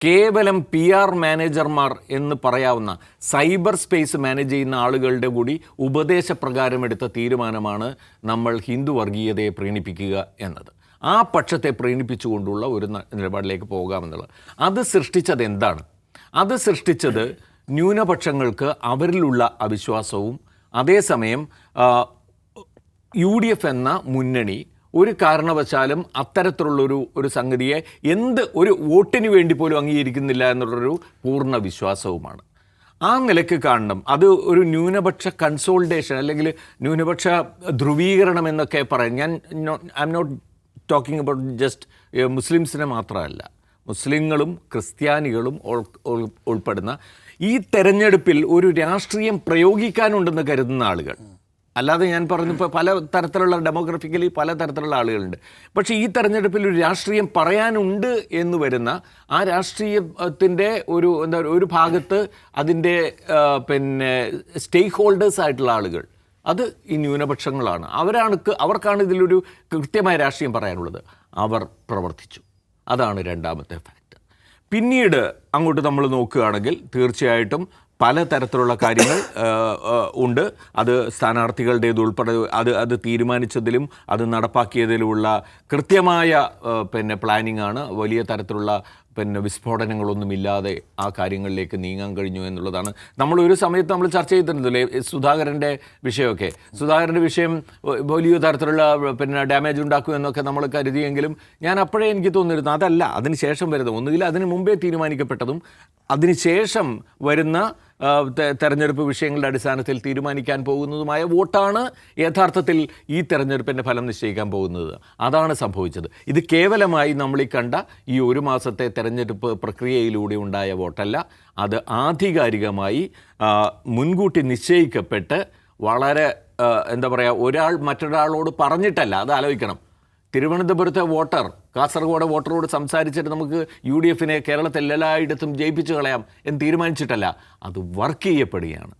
കേവലം PR മാനേജർമാർ എന്ന് പറയാവുന്ന സൈബർ സ്പേസ് മാനേജ് ചെയ്യുന്ന ആളുകളുടെ കൂടി ഉപദേശപ്രകാരം എടുത്ത തീരുമാനമാണ് നമ്മൾ ഹിന്ദു വർഗീയതയെ പ്രീണിപ്പിക്കുക എന്നത്. ആ പക്ഷത്തെ പ്രീണിപ്പിച്ചുകൊണ്ടുള്ള ഒരു നിലപാടിലേക്ക് പോകാമെന്നുള്ളത്. അത് സൃഷ്ടിച്ചത് എന്താണ്? അത് സൃഷ്ടിച്ചത് ന്യൂനപക്ഷങ്ങൾക്ക് അവരിലുള്ള അവിശ്വാസവും അതേസമയം UDF എന്ന മുന്നണി ഒരു കാരണവശാലും അത്തരത്തിലുള്ളൊരു സംഗതിയെ ഒരു വോട്ടിന് വേണ്ടി പോലും അംഗീകരിക്കുന്നില്ല എന്നുള്ളൊരു പൂർണ്ണ വിശ്വാസവുമാണ്. ആ നിലയ്ക്ക് കാണണം. അത് ഒരു ന്യൂനപക്ഷ കൺസോൾട്ടേഷൻ അല്ലെങ്കിൽ ന്യൂനപക്ഷ ധ്രുവീകരണം എന്നൊക്കെ പറയാം. I am not talking about just മുസ്ലിംസിനെ മാത്രമല്ല, മുസ്ലിങ്ങളും ക്രിസ്ത്യാനികളും ഉൾപ്പെടുന്ന ഈ തെരഞ്ഞെടുപ്പിൽ ഒരു രാഷ്ട്രീയം പ്രയോഗിക്കാനുണ്ടെന്ന് കരുതുന്ന ആളുകൾ, അല്ലാതെ ഞാൻ പറഞ്ഞപ്പോൾ പല തരത്തിലുള്ള ഡെമോഗ്രഫിക്കലി പല തരത്തിലുള്ള ആളുകളുണ്ട്. പക്ഷേ ഈ തെരഞ്ഞെടുപ്പിൽ ഒരു രാഷ്ട്രീയം പറയാനുണ്ട് എന്ന് വരുന്ന ആ രാഷ്ട്രീയത്തിൻ്റെ ഒരു ഭാഗത്ത് അതിൻ്റെ സ്റ്റേക്ക് ഹോൾഡേഴ്സ് ആയിട്ടുള്ള ആളുകൾ, അത് ഈ ന്യൂനപക്ഷങ്ങളാണ്. അവർക്കാണ് ഇതിലൊരു കൃത്യമായ രാഷ്ട്രീയം പറയാനുള്ളത്. അവർ പ്രവർത്തിച്ചു. അതാണ് രണ്ടാമത്തെ ഫാക്ട്. പിന്നീട് അങ്ങോട്ട് നമ്മൾ നോക്കുകയാണെങ്കിൽ തീർച്ചയായിട്ടും പല തരത്തിലുള്ള കാര്യങ്ങൾ ഉണ്ട്. അത് സ്ഥാനാർത്ഥികളുടേത് ഉൾപ്പെടെ അത് തീരുമാനിച്ചതിലും അത് നടപ്പാക്കിയതിലുമുള്ള കൃത്യമായ പ്ലാനിംഗ് ആണ്. വലിയ തരത്തിലുള്ള വിസ്ഫോടനങ്ങളൊന്നുമില്ലാതെ ആ കാര്യങ്ങളിലേക്ക് നീങ്ങാൻ കഴിഞ്ഞു എന്നുള്ളതാണ്. നമ്മളൊരു സമയത്ത് നമ്മൾ ചർച്ച ചെയ്തിരുന്നില്ലേ സുധാകരൻ്റെ വിഷയമൊക്കെ. സുധാകരൻ്റെ വിഷയം വലിയ തരത്തിലുള്ള ഡാമേജ് ഉണ്ടാക്കും എന്നൊക്കെ നമ്മൾ കരുതിയെങ്കിലും ഞാൻ അപ്പോഴേ എനിക്ക് തോന്നിയിരുന്നു അതല്ല. അതിന് ശേഷം വരുന്നത് ഒന്നുകിൽ അതിന് മുമ്പേ തീരുമാനിക്കപ്പെട്ടതും അതിനുശേഷം വരുന്ന തെരഞ്ഞെടുപ്പ് വിഷയങ്ങളുടെ അടിസ്ഥാനത്തിൽ തീരുമാനിക്കാൻ പോകുന്നതുമായ വോട്ടാണ് യഥാർത്ഥത്തിൽ ഈ തെരഞ്ഞെടുപ്പിൻ്റെ ഫലം നിശ്ചയിക്കാൻ പോകുന്നത്. അതാണ് സംഭവിച്ചത്. ഇത് കേവലമായി നമ്മൾ ഈ കണ്ട ഈ ഒരു മാസത്തെ തെരഞ്ഞെടുപ്പ് പ്രക്രിയയിലൂടെ ഉണ്ടായ വോട്ടല്ല. അത് ആധികാരികമായി മുൻകൂട്ടി നിശ്ചയിക്കപ്പെട്ട് വളരെ ഒരാൾ മറ്റൊരാളോട് പറഞ്ഞിട്ടല്ല. അത് ആലോചിക്കണം. തിരുവനന്തപുരത്തെ വോട്ടർ കാസർഗോഡ് വോട്ടറോട് സംസാരിച്ചിട്ട് നമുക്ക് UDF കേരളത്തിൽ എല്ലായിടത്തും ജയിപ്പിച്ചു കളയാം എന്ന് തീരുമാനിച്ചിട്ടല്ല. അത് വർക്ക് ചെയ്യപ്പെടുകയാണ്.